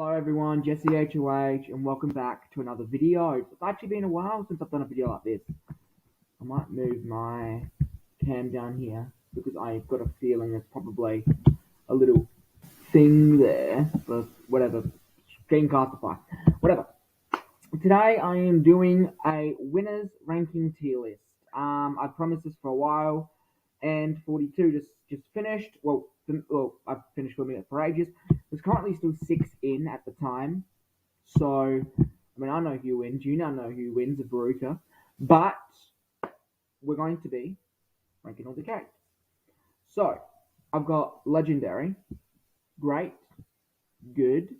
Hello everyone, Jesse HOH, and welcome back to another video. It's actually been a while since I've done a video like this. I might move my cam down here because I've got a feeling there's probably a little thing there, but whatever. Screencastify. Whatever. Today I am doing a winners ranking tier list. I've promised this for a while, and 42 just finished. I've finished filming it for ages. There's currently still 6 in at the time. So, I mean, I know who wins. You now know who wins, a Baruka. But we're going to be ranking all the characters. So, I've got Legendary, Great, Good,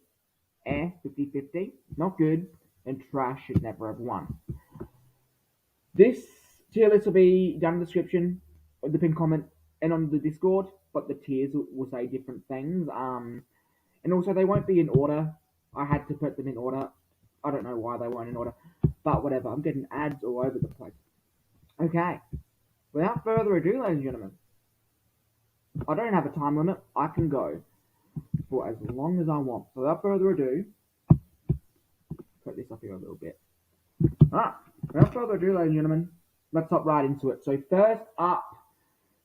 50-50, Not Good, and Trash Should Never Have Won. This tier list will be down in the description, the pinned comment, and on the Discord, but the tiers will say different things. And also, they won't be in order. I had to put them in order. I don't know why they weren't in order, but whatever. I'm getting ads all over the place. Okay, without further ado, ladies and gentlemen, I don't have a time limit. I can go for as long as I want. So without further ado, put this up here a little bit. Alright, without further ado, ladies and gentlemen, let's hop right into it. So first up,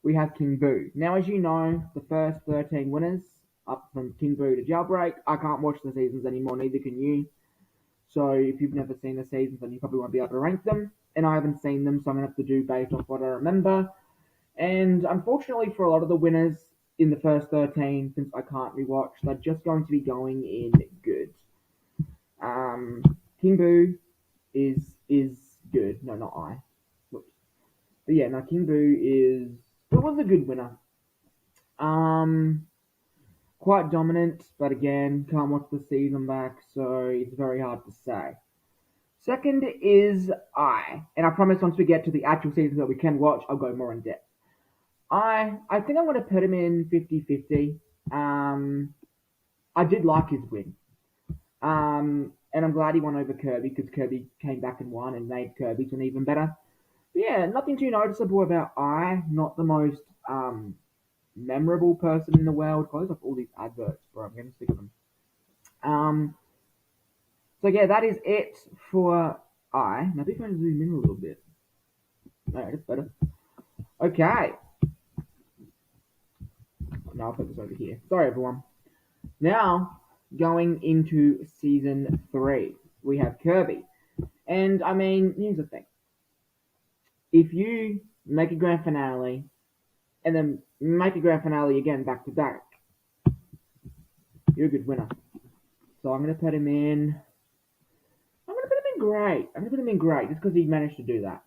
we have King Boo. Now, as you know, the first 13 winners, up from King Boo to Jailbreak, I can't watch the seasons anymore, neither can you. So if you've never seen the seasons, then you probably won't be able to rank them. And I haven't seen them, so I'm going to have to do based off what I remember. And unfortunately for a lot of the winners in the first 13, since I can't rewatch, they're just going to be going in good. King Boo is good. No, not I. Whoops. But yeah, no, King Boo was a good winner. Quite dominant, but again, can't watch the season back, so it's very hard to say. Second is I, and I promise once we get to the actual seasons that we can watch, I'll go more in depth. I think I'm going to put him in 50-50. I did like his win. And I'm glad he won over Kirby, because Kirby came back and won and made Kirby's win even better. But yeah, nothing too noticeable about I. Not the most memorable person in the world. Close up all these adverts, bro. I'm getting sick of them. So yeah, that is it for I. Now, if I zoom in a little bit. No, that's better. Okay. Now I'll put this over here. Sorry, everyone. Now, going into Season 3, we have Kirby. And, I mean, here's the thing. If you make a grand finale, and then make a grand finale again back to back, you're a good winner. So I'm going to put him in... great. I'm going to put him in great, just because he managed to do that.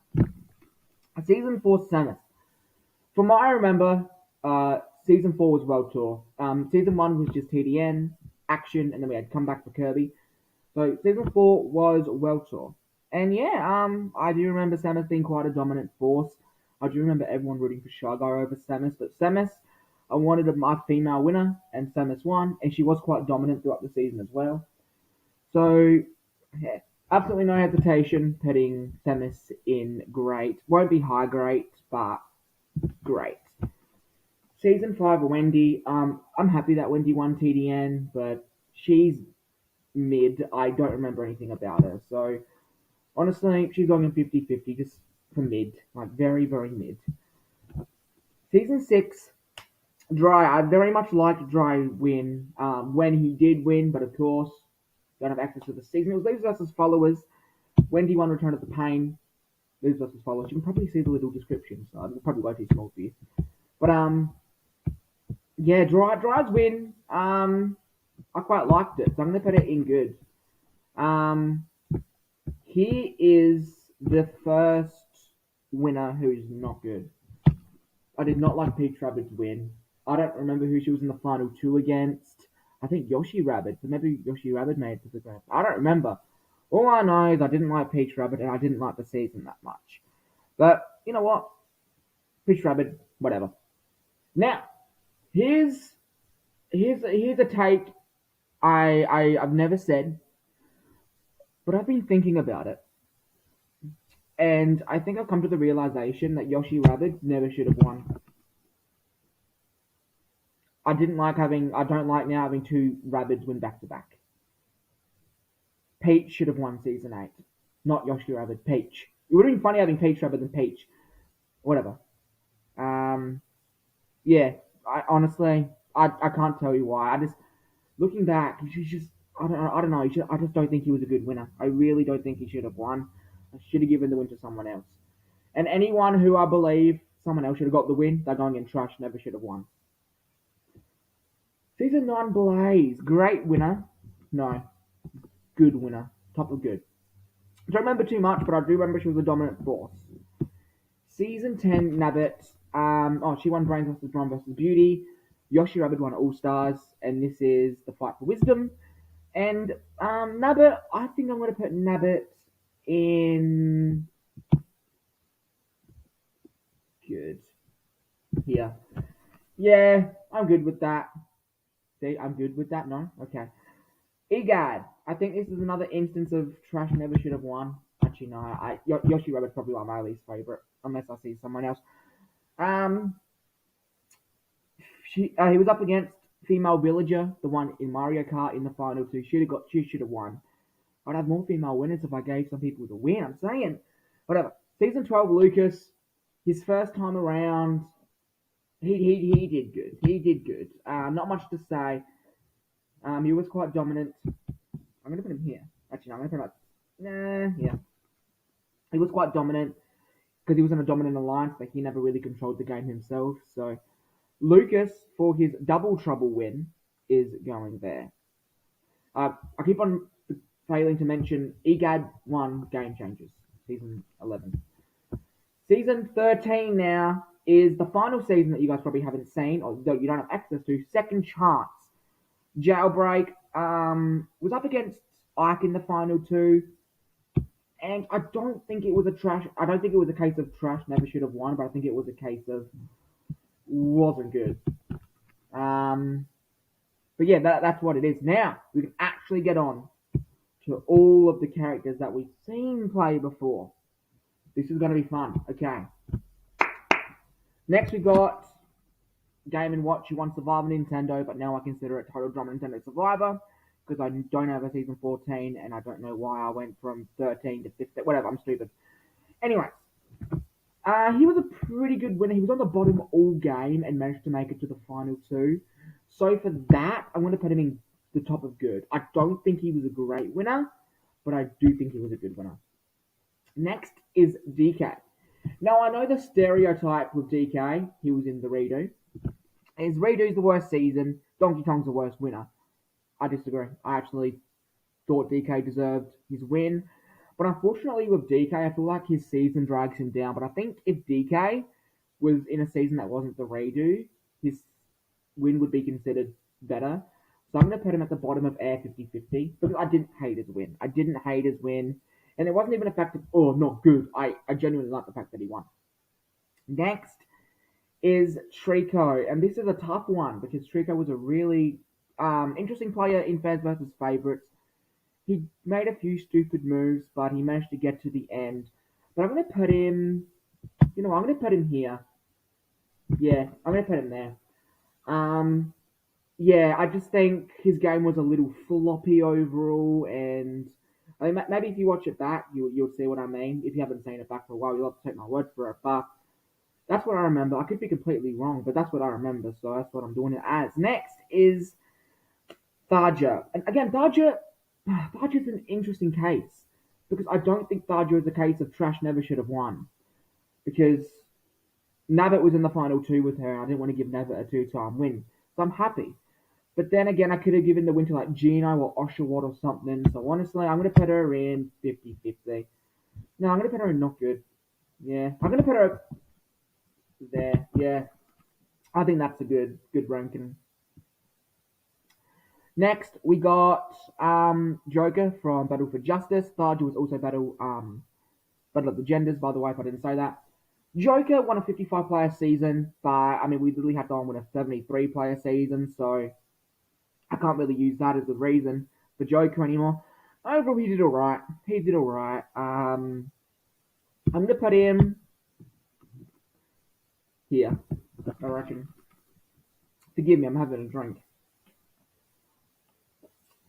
Season 4, Samus. From what I remember, Season 4 was World Tour. Season 1 was just TDN, action, and then we had Comeback for Kirby. So Season 4 was World Tour. And yeah, I do remember Samus being quite a dominant force. I do remember everyone rooting for Shy Guy over Samus, but Samus, I wanted a female winner, and Samus won, and she was quite dominant throughout the season as well. So, yeah, absolutely no hesitation putting Samus in great. Won't be high great, but great. Season 5, Wendy. I'm happy that Wendy won TDN, but she's mid. I don't remember anything about her. So, honestly, she's going in 50-50, just for mid. Like, very, very mid. Season 6, Dry. I very much liked Dry win when he did win, but of course, don't have access to the season. It was Leaves vs. Followers. Wendy won Return of the Pain. Leaves vs. Followers. You can probably see the little description, so it's probably way too small for you. But, yeah, Dry's win. I quite liked it, so I'm going to put it in good. He is the first winner who's not good. I did not like Peach Rabbit's win. I don't remember who she was in the final 2 against. I think Yoshi Rabbit. So maybe Yoshi Rabbit made it to the grand. I don't remember. All I know is I didn't like Peach Rabbit, and I didn't like the season that much. But, you know what? Peach Rabbit, whatever. Now, here's a take I've never said, but I've been thinking about it. And I think I've come to the realization that Yoshi Rabbit never should have won. I don't like now having 2 Rabbids win back to back. Peach should have won season 8, not Yoshi Rabbit. Peach. It would have been funny having Peach Rabbit than Peach. Whatever. Um, yeah. I can't tell you why. I just looking back, she's just I don't know. I just don't think he was a good winner. I really don't think he should have won. I should have given the win to someone else. And anyone who I believe someone else should have got the win, they're going in trash. Never should have won. Season 9 Blaze, great winner. No, good winner. Top of good. I don't remember too much, but I do remember she was a dominant force. Season 10 Nabbit. She won Brains vs. Brawn vs. Beauty. Yoshi Rabbit won All Stars, and this is the fight for wisdom. And Nabbit, I think I'm going to put Nabbit in good here. Yeah, I'm good with that. See, I'm good with that. No, okay. Egad, I think this is another instance of trash never should have won. Actually, no, Yoshi Rabbit's probably one of my least favorite, unless I see someone else. He was up against female villager, the one in Mario Kart in the final two. She should have won. I'd have more female winners if I gave some people the win. I'm saying, whatever. Season 12, Lucas, his first time around, he did good. He did good. Not much to say. He was quite dominant. I'm gonna put him here. Actually, no, I'm gonna put him yeah. He was quite dominant because he was in a dominant alliance, but he never really controlled the game himself. So Lucas, for his double trouble win, is going there. I keep on failing to mention EGAD won Game Changers, season 11. Season 13 now is the final season that you guys probably haven't seen, or you don't have access to, Second Chance. Jailbreak was up against Ike in the final two, and I don't think it was a case of trash never should have won, but I think it was a case of wasn't good. But yeah, that's what it is. Now we can actually get on to all of the characters that we've seen play before. This is going to be fun. Okay. Next we got Game & Watch. You won Survivor Nintendo, but now I consider it Total Drama Nintendo Survivor because I don't have a season 14 and I don't know why I went from 13 to 15. Whatever, I'm stupid. Anyway, he was a pretty good winner. He was on the bottom all game and managed to make it to the final two. So for that, I'm going to put him in the top of good. I don't think he was a great winner, but I do think he was a good winner. Next is DK. Now, I know the stereotype with DK, he was in the redo, is redo's the worst season, Donkey Kong's the worst winner. I disagree. I actually thought DK deserved his win. But unfortunately with DK, I feel like his season drags him down. But I think if DK was in a season that wasn't the redo, his win would be considered better. So I'm going to put him at the bottom of Air 50-50 because I didn't hate his win. And it wasn't even a fact of, oh, not good. I genuinely like the fact that he won. Next is Trico. And this is a tough one because Trico was a really interesting player in Fans vs. Favorites. He made a few stupid moves, but he managed to get to the end. But I'm going to put him, I'm going to put him here. Yeah, I'm going to put him there. Yeah, I just think his game was a little floppy overall, and I mean, maybe if you watch it back, you'll see what I mean. If you haven't seen it back for a while, you'll have to take my word for it. But that's what I remember. I could be completely wrong, but that's what I remember, so that's what I'm doing it as. Next is Tharja. And again, Tharja's an interesting case, because I don't think Tharja is a case of trash never should have won. Because Nabbit was in the final two with her, and I didn't want to give Nabbit a two-time win. So I'm happy. But then again, I could have given the win to like Gino or Oshawott or something. So honestly, I'm going to put her in 50-50. No, I'm going to put her in not good. Yeah, I'm going to put her there. Yeah, I think that's a good ranking. Next, we got Joker from Battle for Justice. Tharja was also Battle of the Genders, by the way, if I didn't say that. Joker won a 55-player season, but I mean, we literally had to win a 73-player season, so I can't really use that as a reason for Joker anymore. Overall, he did alright. I'm going to put him here, I reckon. Forgive me, I'm having a drink.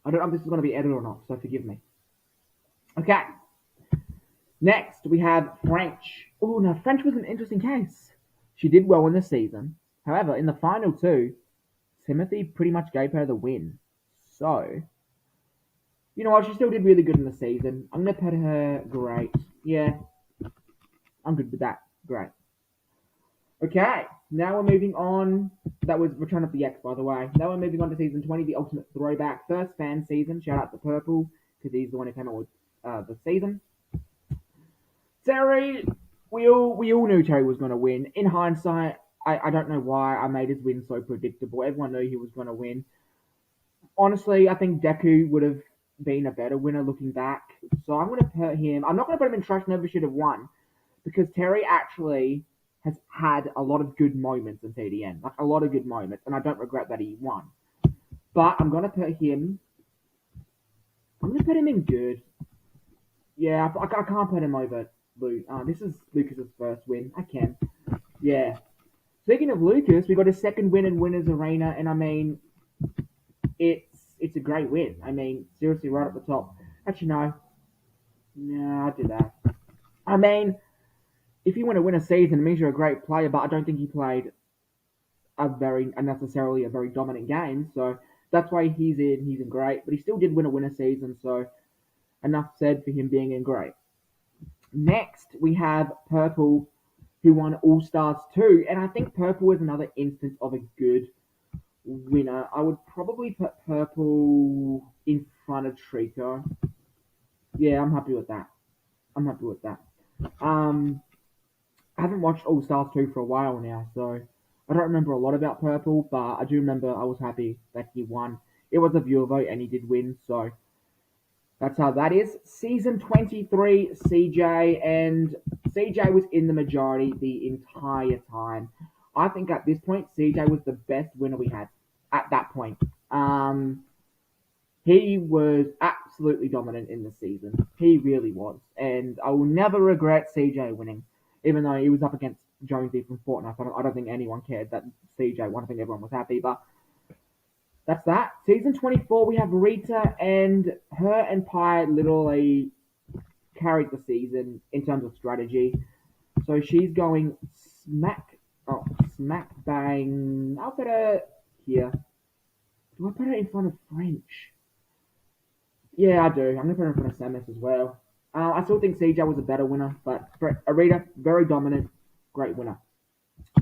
I don't know if this is going to be edited or not, so forgive me. Okay, next we have French. Oh, now French was an interesting case. She did well in the season. However, in the final two, Timothy pretty much gave her the win. So, you know what? She still did really good in the season. I'm going to put her great. Yeah, I'm good with that. Great. Okay, now we're moving on. That was Return of the X, by the way. Now we're moving on to season 20, the Ultimate Throwback. First fan season. Shout out to Purple, because he's the one who came out with the season. Terry, we all knew Terry was going to win. In hindsight, I don't know why I made his win so predictable. Everyone knew he was going to win. Honestly, I think Deku would have been a better winner looking back. So I'm going to put him. I'm not going to put him in trash. Never should have won, because Terry actually has had a lot of good moments in TDN, like a lot of good moments, and I don't regret that he won. But I'm going to put him. I'm going to put him in good. Yeah, I can't put him over Luke. This is Lucas's first win. I can. Yeah. Speaking of Lucas, we got his second win in Winners Arena, and I mean, it's a great win. I mean, seriously, right at the top. Actually, no. No, I did that. I mean, if you want to win a season, it means you're a great player, but I don't think he played a very unnecessarily a very dominant game. So that's why he's in. He's in great, but he still did win a winner season. So enough said for him being in great. Next, we have Purple, who won All Stars 2, and I think Purple is another instance of a good winner. I would probably put Purple in front of Trico. Yeah, I'm happy with that. I'm happy with that. Um, I haven't watched All Stars 2 for a while now, so I don't remember a lot about Purple, but I do remember I was happy that he won. It was a viewer vote and he did win, so that's how that is. Season 23, CJ, and CJ was in the majority the entire time. I think at this point, CJ was the best winner we had at that point. Um, he was absolutely dominant in the season. He really was. And I will never regret CJ winning, even though he was up against Jonesy from Fortnite. I don't think anyone cared that CJ won. I think everyone was happy. But that's that. Season 24, we have Rita, and her and Pi literally carried the season in terms of strategy. So she's going smack bang. I'll put her here. Do I put her in front of French? Yeah, I do. I'm gonna put her in front of Samus as well. I still think CJ was a better winner, but for Arita, very dominant, great winner.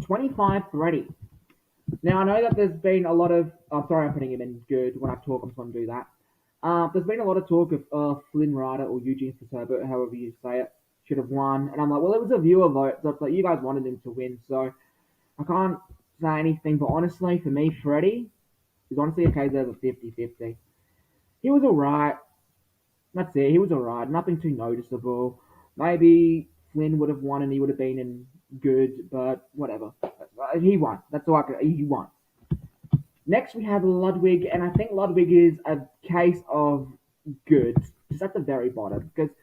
25 Freddy. Now I know that there's been a lot of. I'm sorry, I'm putting him in good. When I talk, I'm trying to do that. There's been a lot of talk of Flynn Rider or Eugene Fiserbo, however you say it, should have won, and I'm like, well, it was a viewer vote, so it's like you guys wanted him to win, so I can't say anything. But honestly, for me, Freddy is honestly a case of a 50-50. He was alright. That's it. He was alright. Nothing too noticeable. Maybe Flynn would have won and he would have been in good, but whatever. He won. That's all I could. He won. Next, we have Ludwig, and I think Ludwig is a case of good, just at the very bottom, because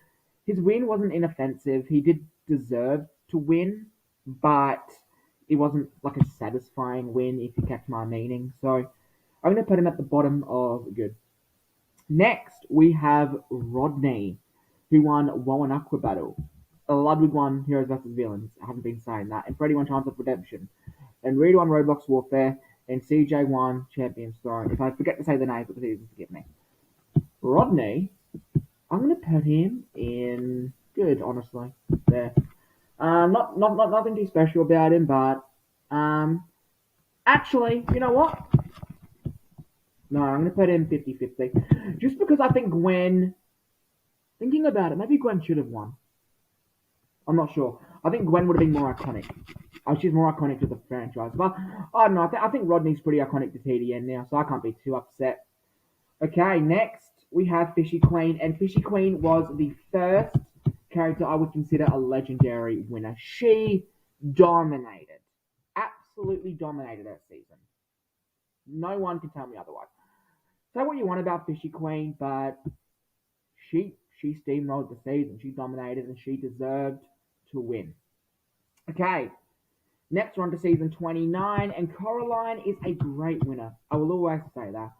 his win wasn't inoffensive. He did deserve to win, but it wasn't like a satisfying win, if you catch my meaning. So I'm going to put him at the bottom of good. Next, we have Rodney, who won Woe and Aqua Battle. Ludwig won Heroes vs. Villains. I haven't been saying that. And Freddy won Chance of Redemption. And Reed won Roblox Warfare. And CJ won Champion's Throne. If I forget to say the names, please forgive me. Rodney, I'm going to put him in good, honestly. There. Not nothing too special about him, but actually, you know what? No, I'm going to put him 50-50. Just because I think Gwen, thinking about it, maybe Gwen should have won. I'm not sure. I think Gwen would have been more iconic. She's more iconic to the franchise. But I don't know. I think Rodney's pretty iconic to TDN now, so I can't be too upset. Okay, next we have Fishy Queen, and Fishy Queen was the first character I would consider a legendary winner. She dominated, absolutely dominated that season. No one can tell me otherwise. Say what you want about Fishy Queen, but she steamrolled the season. She dominated, and she deserved to win. Okay, next we're on to season 29, and Coraline is a great winner. I will always say that.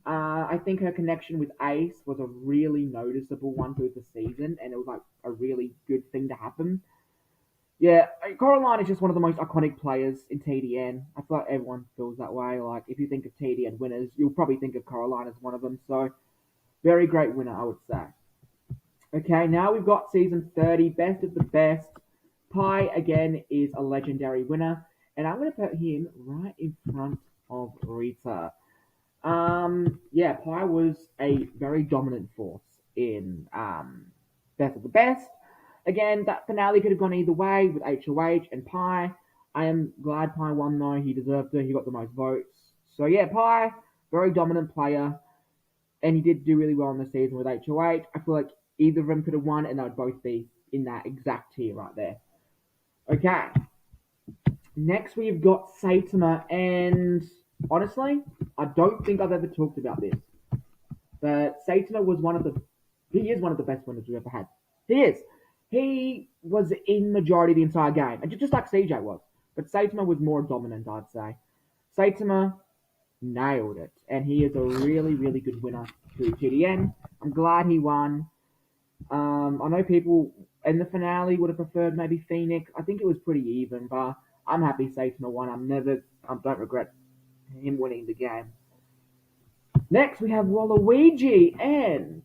I think her connection with Ace was a really noticeable one through the season, and it was like a really good thing to happen. Yeah, Coraline is just one of the most iconic players in TDN. I feel like everyone feels that way. Like, if you think of TDN winners, you'll probably think of Coraline as one of them. So, very great winner, I would say. Okay, now we've got season 30, best of the best. Pi, again, is a legendary winner, and I'm going to put him right in front of Rita. Yeah, Pi was a very dominant force in Best of the Best. Again, that finale could have gone either way with HOH and Pi. I am glad Pi won though. He deserved it. He got the most votes. So yeah, Pi, very dominant player, and he did do really well in the season with HOH. I feel like either of them could have won, and they would both be in that exact tier right there. Okay, next we've got Saitama, and honestly, I don't think I've ever talked about this. But Saitama was he is one of the best winners we've ever had. He is. He was in majority of the entire game, and just like CJ was. But Saitama was more dominant, I'd say. Saitama nailed it, and he is a really, really good winner through TDN. I'm glad he won. I know people in the finale would have preferred maybe Phoenix. I think it was pretty even, but I'm happy Saitama won. I don't regret him winning the game. Next, we have Waluigi, and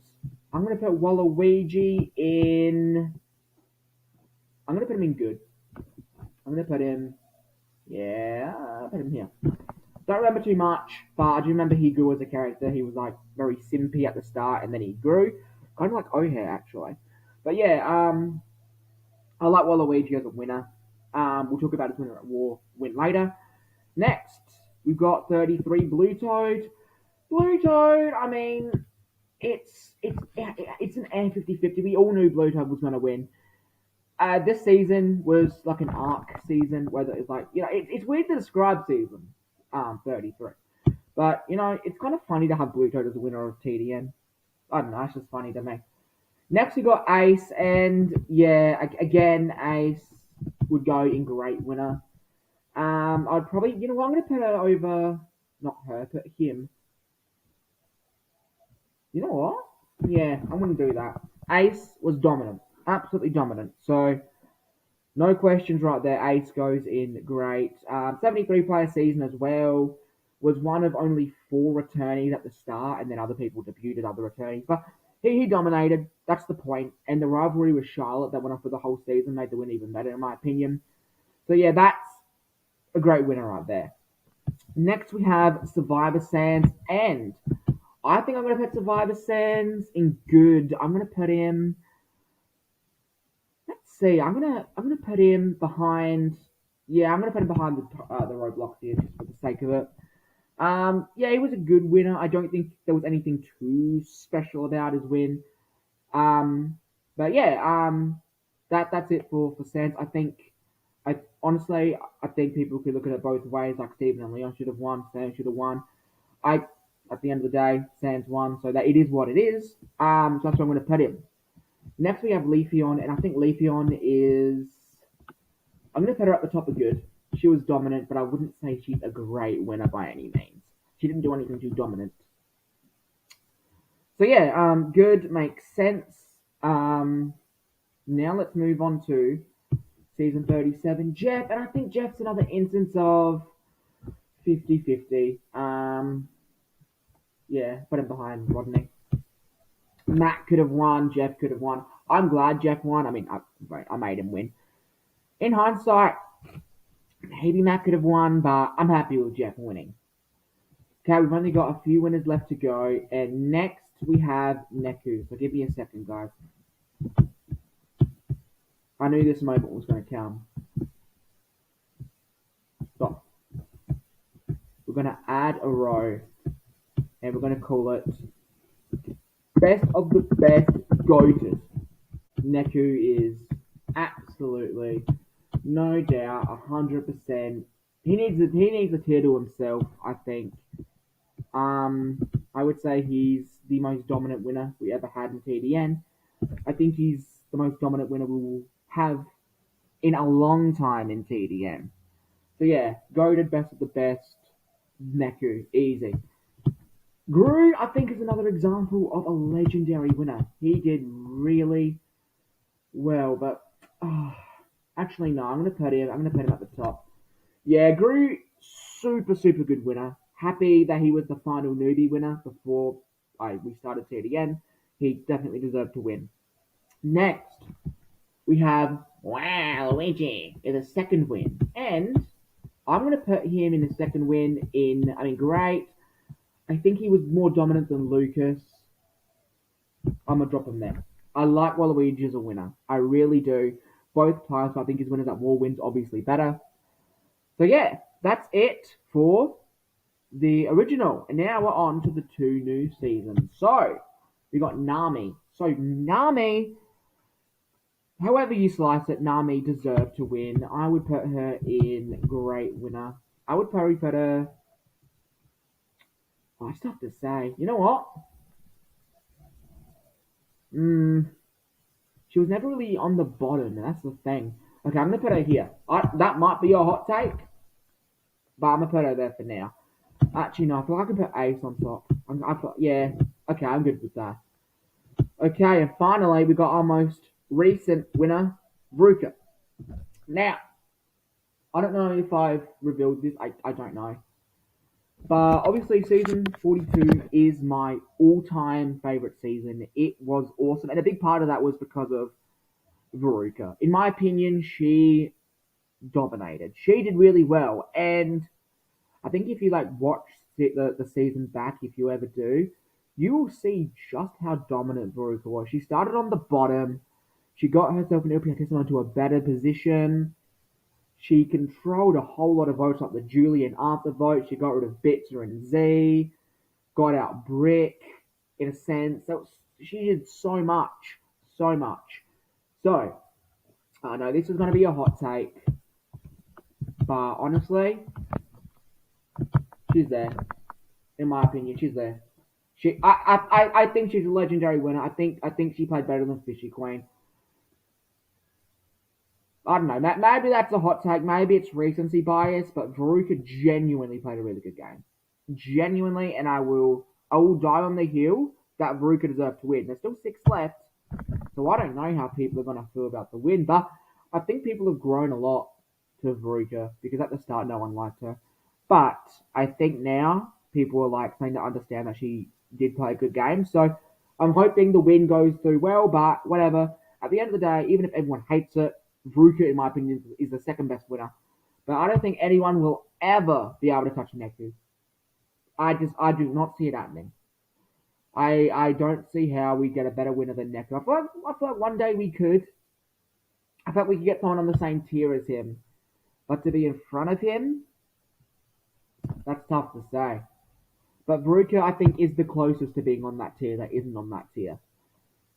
I'm going to put Waluigi in. I'm going to put him in good. I'm going to put him. Yeah, I'll put him here. Don't remember too much, but I do remember he grew as a character. He was like very simpy at the start, and then he grew, kind of like O'Hare actually. But yeah, I like Waluigi as a winner. We'll talk about his winner at War win later. Next, we've got 33 Blue Toad. Blue Toad, I mean, it's an air 50-50. We all knew Blue Toad was going to win. This season was like an arc season, whether it's like, it's weird to describe season 33. But, it's kind of funny to have Blue Toad as a winner of TDN. I don't know, it's just funny to me. Next, we got Ace, and yeah, again, Ace would go in great winner. I'd probably, I'm going to put her over, not her, put him. You know what? Yeah, I'm going to do that. Ace was dominant, absolutely dominant. So, no questions right there. Ace goes in great. 73 player season as well. Was one of only 4 returnees at the start, and then other people debuted other returnees. But he dominated. That's the point. And the rivalry with Charlotte that went on for the whole season made the win even better, in my opinion. So yeah, that's a great winner right there. Next, we have Survivor Sans, and I think I'm going to put Survivor Sans in good. I'm going to put him. Let's see. I'm gonna put him behind. Yeah, I'm gonna put him behind the Roblox here just for the sake of it. Yeah, he was a good winner. I don't think there was anything too special about his win. But yeah, that's it for Sans. I think people could look at it both ways. Like Steven and Leon should have won. Sans should have won. I At the end of the day, Sans won, so that it is what it is. So that's where I'm gonna put him. Next we have Leafeon, and I think Leafeon is. I'm going to put her at the top of good. She was dominant, but I wouldn't say she's a great winner by any means. She didn't do anything too dominant. So yeah, good makes sense. Now let's move on to season 37. Jeff, and I think Jeff's another instance of 50-50. Yeah, put him behind Rodney. Matt could have won. Jeff could have won. I'm glad Jeff won. I mean, I made him win. In hindsight, maybe Matt could have won, but I'm happy with Jeff winning. Okay, we've only got a few winners left to go, and next we have Neku. So give me a second, guys. I knew this moment was going to come. Stop. We're going to add a row, and we're going to call it Best of the Best Goated. Neku is absolutely, no doubt, 100%. He needs a tier to himself, I think. I would say he's the most dominant winner we ever had in TDN. I think he's the most dominant winner we will have in a long time in TDN. So yeah, goated, best of the best, Neku, easy. Gru, I think, is another example of a legendary winner. He did really well, but uh, actually, no, I'm going to put him. I'm going to put him at the top. Yeah, Gru, super good winner. Happy that he was the final newbie winner before we started TDN. He definitely deserved to win. Next, we have Wow Luigi in the second win, and I'm going to put him in the second win. Great. I think he was more dominant than Lucas. I'm gonna drop him there. I like Waluigi as a winner. I really do. Both times, I think his winners at more wins, obviously better. So yeah, that's it for the original. And now we're on to the two new seasons. So we got Nami. So Nami, however you slice it, Nami deserved to win. I would put her in great winner. I would probably put her. Oh, it's tough to say. You know what? Mm, she was never really on the bottom, and that's the thing. Okay, I'm gonna put her here. That might be a hot take, but I'm gonna put her there for now. Actually, no, I feel like I can put Ace on top. Yeah, okay, I'm good with that. Okay, and finally, we got our most recent winner, Ruka. Now, I don't know if I've revealed this. I don't know. But obviously, season 42 is my all-time favorite season. It was awesome, and a big part of that was because of Veruca. In my opinion, she dominated. She did really well, and I think if you watch the season back, if you ever do, you will see just how dominant Veruca was. She started on the bottom. She got herself and Ilpiatismo into a better position. She controlled a whole lot of votes, like the Julian Arthur vote. She got rid of Bitzer and Z, got out Brick, in a sense. She did so much, so much. So, I know this is going to be a hot take, but honestly, she's there. In my opinion, she's there. I think she's a legendary winner. I think she played better than Fishy Queen. I don't know. Maybe that's a hot take. Maybe it's recency bias, but Veruca genuinely played a really good game. Genuinely, and I will die on the hill that Veruca deserved to win. There's still six left, so I don't know how people are gonna feel about the win. But I think people have grown a lot to Veruca because at the start no one liked her. But I think now people are starting to understand that she did play a good game. So I'm hoping the win goes through well, but whatever. At the end of the day, even if everyone hates it, Veruca, in my opinion, is the second best winner. But I don't think anyone will ever be able to touch Neku. I do not see it happening. I don't see how we get a better winner than Neku. I feel like one day we could. I thought we could get someone on the same tier as him. But to be in front of him, that's tough to say. But Veruca, I think, is the closest to being on that tier that isn't on that tier.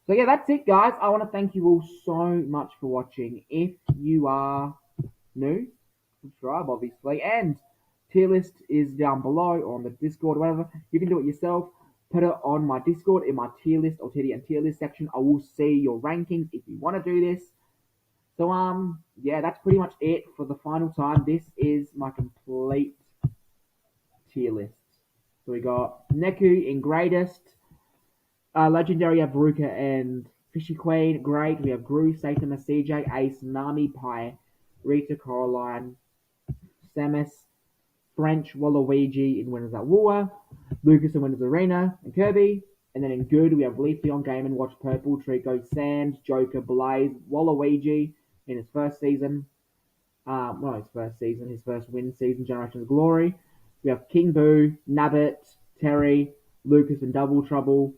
So yeah, that's it, guys. I want to thank you all so much for watching. If you are new, subscribe, obviously, and tier list is down below or on the Discord, or whatever. You can do it yourself. Put it on my Discord in my tier list or TD and tier list section. I will see your rankings if you want to do this. So yeah, that's pretty much it for the final time. This is my complete tier list. So we got Neku in greatest, legendary have Veruca and Fishy Queen. Great. We have Gru, Saitama, CJ, Ace, Nami, Pi, Rita, Coraline, Samus, French, Waluigi in Winners at War, Lucas in Winners Arena, and Kirby. And then in good, we have Leafy on Game & Watch Purple, Trico, Sans, Joker, Blaze, Waluigi in his first season. His first win season, Generation of Glory. We have King Boo, Nabbit, Terry, Lucas and Double Trouble,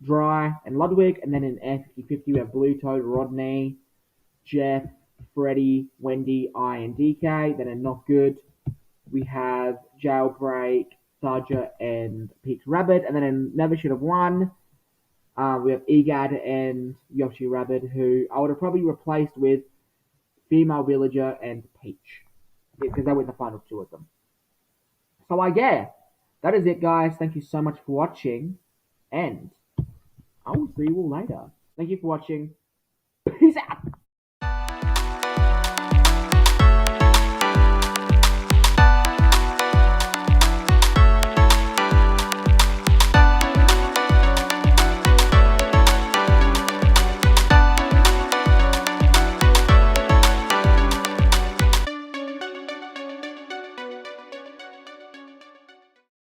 Dry, and Ludwig. And then in F5050, we have Blue Toad, Rodney, Jeff, Freddy, Wendy, I, and DK. Then in Not Good, we have Jailbreak, Sarja, and Peach Rabbit. And then in Never Should Have Won, we have Egad and Yoshi Rabbit, who I would have probably replaced with Female Villager and Peach, because they were the final two of them. So yeah, that is it, guys. Thank you so much for watching, and I will see you all later. Thank you for watching. Peace out.